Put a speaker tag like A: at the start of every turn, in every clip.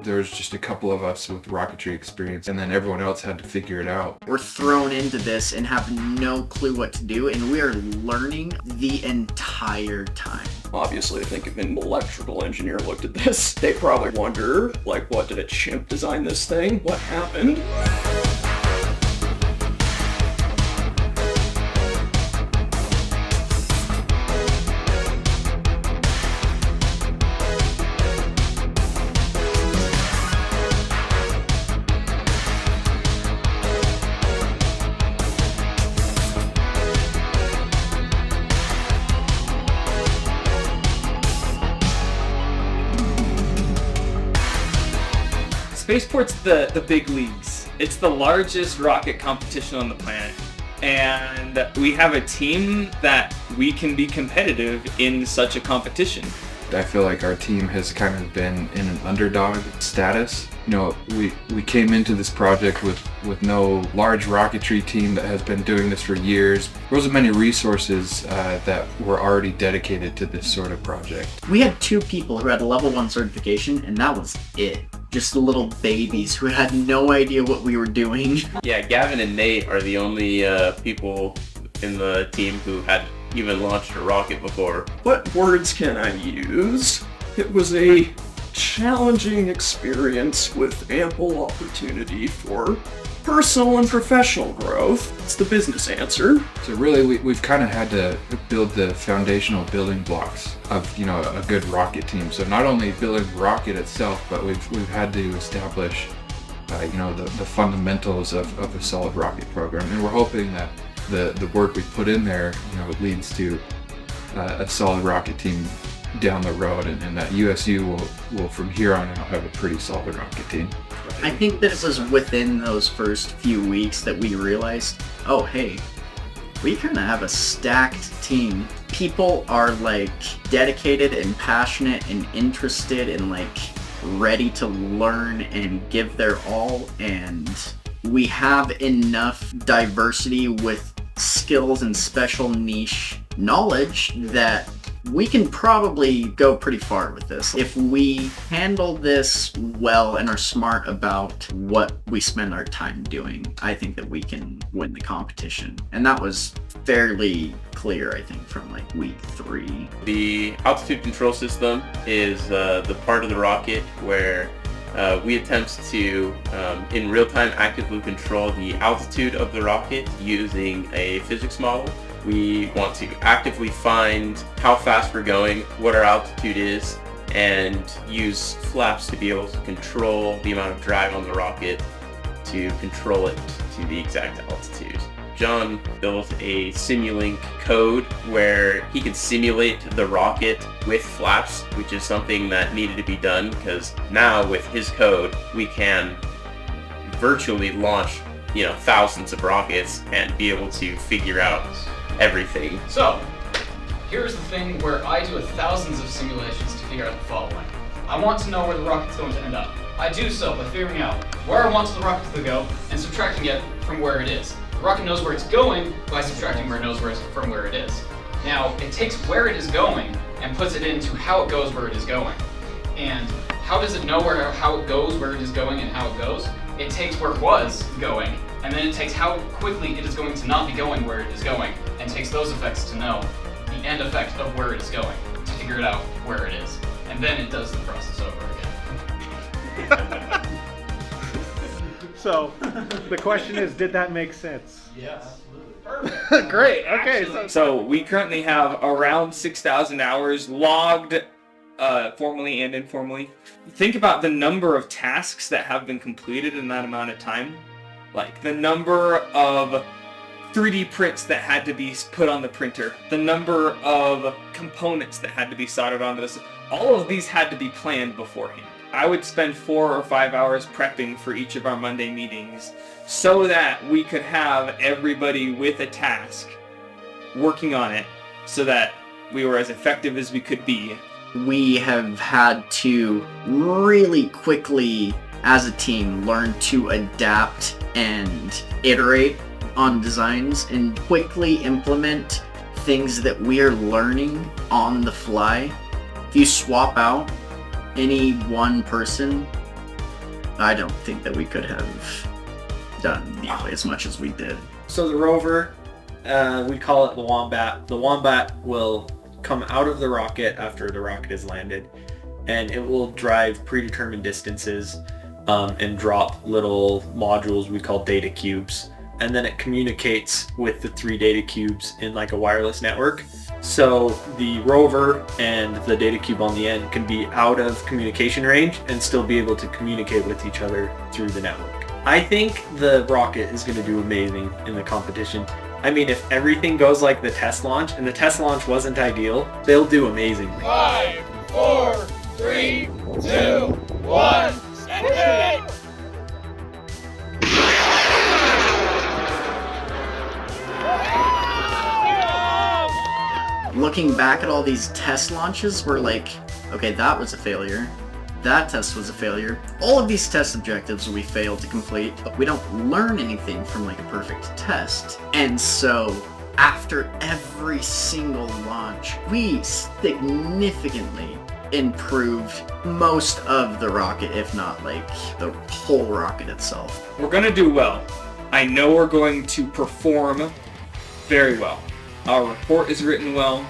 A: There was just a couple of us with rocketry experience, and then everyone else had to figure it out.
B: We're thrown into this and have no clue what to do, and we are learning the entire time.
C: Obviously, I think if an electrical engineer looked at this, they probably wonder, like, what, did a chimp design this thing? What happened?
D: Spaceport's the big leagues. It's the largest rocket competition on the planet. And we have a team that we can be competitive in such a competition.
A: I feel like our team has kind of been in an underdog status. You know, we came into this project with no large rocketry team that has been doing this for years. There wasn't many resources that were already dedicated to this sort of project.
B: We had 2 people who had a level 1 certification, and that was it. Just little babies who had no idea what we were doing.
E: Yeah, Gavin and Nate are the only people in the team who had even launched a rocket before.
C: What words can I use? It was a challenging experience with ample opportunity for personal and professional growth. It's the business answer.
A: So really, we've kind of had to build the foundational building blocks of, you know, a good rocket team. So not only building the rocket itself, but we've had to establish, you know, the fundamentals of a solid rocket program. And we're hoping that the work we put in there, you know, leads to a solid rocket team down the road, and that USU will from here on out have a pretty solid rocket team.
B: I think that it was within those first few weeks that we realized, oh hey, we kind of have a stacked team. People are like dedicated and passionate and interested and like ready to learn and give their all, and we have enough diversity with skills and special niche knowledge that we can probably go pretty far with this. If we handle this well and are smart about what we spend our time doing, I think that we can win the competition. And that was fairly clear, I think, from like week 3.
E: The altitude control system is the part of the rocket where we attempt to, in real time, actively control the altitude of the rocket using a physics model. We want to actively find how fast we're going, what our altitude is, and use flaps to be able to control the amount of drag on the rocket to control it to the exact altitude. John built a Simulink code where he could simulate the rocket with flaps, which is something that needed to be done because now with his code we can virtually launch, you know, thousands of rockets and be able to figure out everything.
F: So, here's the thing where I do thousands of simulations to figure out the following. I want to know where the rocket's going to end up. I do so by figuring out where I want the rocket to go and subtracting it from where it is. The rocket knows where it's going by subtracting where it knows from where it is. Now, it takes where it is going and puts it into how it goes where it is going. And how does it know how it goes, where it is going, and how it goes? It takes where it was going, and then it takes how quickly it is going to not be going where it is going, and takes those effects to know the end effect of where it is going, to figure it out where it is. And then it does the process over again.
G: So, the question is, did that make sense?
F: Yes. Perfect.
G: Great, okay.
D: So we currently have around 6,000 hours logged, formally and informally. Think about the number of tasks that have been completed in that amount of time. Like the number of 3D prints that had to be put on the printer, the number of components that had to be soldered onto this. All of these had to be planned beforehand. I would spend 4 or 5 hours prepping for each of our Monday meetings so that we could have everybody with a task working on it so that we were as effective as we could be.
B: We have had to really quickly, as a team, learn to adapt and iterate on designs and quickly implement things that we are learning on the fly. If you swap out any one person, I don't think that we could have done nearly as much as we did.
H: So the rover, we call it the Wombat. The Wombat will come out of the rocket after the rocket is landed, and it will drive predetermined distances and drop little modules we call data cubes. And then it communicates with the 3 data cubes in like a wireless network. So the rover and the data cube on the end can be out of communication range and still be able to communicate with each other through the network. I think the rocket is going to do amazing in the competition. I mean, if everything goes like the test launch, and the test launch wasn't ideal, they'll do amazingly.
I: 5, 4, 3, 2, 1, activate!
B: Looking back at all these test launches, we're like, okay, that was a failure. That test was a failure. All of these test objectives we failed to complete, but we don't learn anything from like a perfect test. And so after every single launch, we significantly improved most of the rocket, if not like the whole rocket itself.
D: We're going to do well. I know we're going to perform very well. Our report is written well.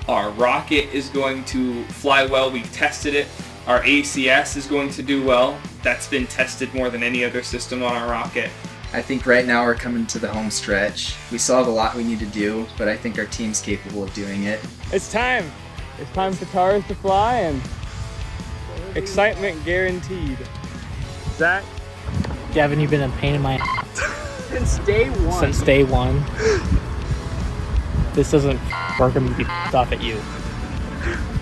D: Our rocket is going to fly well. We've tested it. Our ACS is going to do well. That's been tested more than any other system on our rocket.
J: I think right now we're coming to the home stretch. We still have a lot we need to do, but I think our team's capable of doing it.
K: It's time. It's time for cars to fly and excitement guaranteed. Zach?
L: Gavin, you've been a pain in my
K: Since day one.
L: Since day one. This doesn't work, I'm gonna be off at you.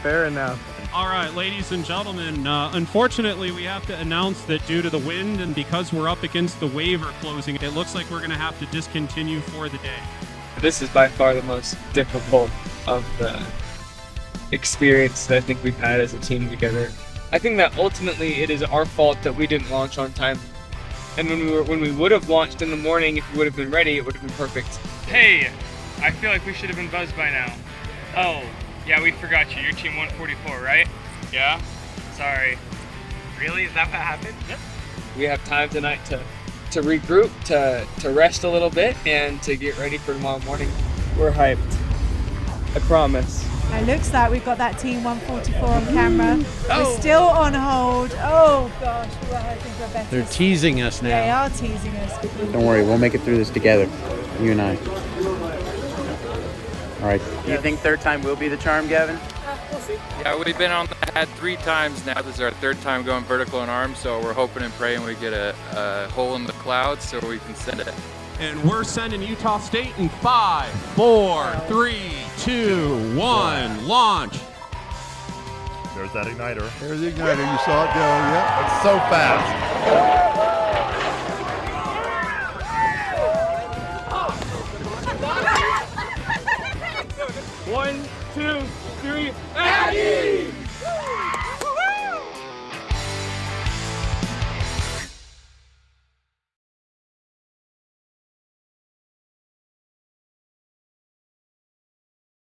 K: Fair enough.
M: All right, ladies and gentlemen, unfortunately we have to announce that due to the wind and because we're up against the waiver closing, it looks like we're going to have to discontinue for the day.
D: This is by far the most difficult of the experience that I think we've had as a team together. I think that ultimately it is our fault that we didn't launch on time. And when we would have launched in the morning, if we would have been ready, it would have been perfect.
K: Hey, I feel like we should have been buzzed by now. Oh, yeah, we forgot you. You're team 144, right? Yeah? Sorry. Really? Is that what happened? Yep.
D: We have time tonight to regroup, to rest a little bit, and to get ready for tomorrow morning.
K: We're hyped. I promise.
N: It looks like we've got that team 144 on camera. We're still on hold. Oh gosh, we were hoping for a better.
O: They're teasing us now.
N: They are teasing us.
O: Don't worry, we'll make it through this together, you and I. All right.
J: Do you think third time will be the charm, Gavin?
N: We'll see.
P: Yeah, we've been on the pad 3 times now. This is our 3rd time going vertical in arms, so we're hoping and praying we get a hole in the clouds so we can send it.
M: And we're sending Utah State in 5, 4, 3, 2, 1, launch.
Q: There's that igniter. There's the igniter. You saw it go. Yep. It's so fast.
K: 1, 2, 3, Aggie!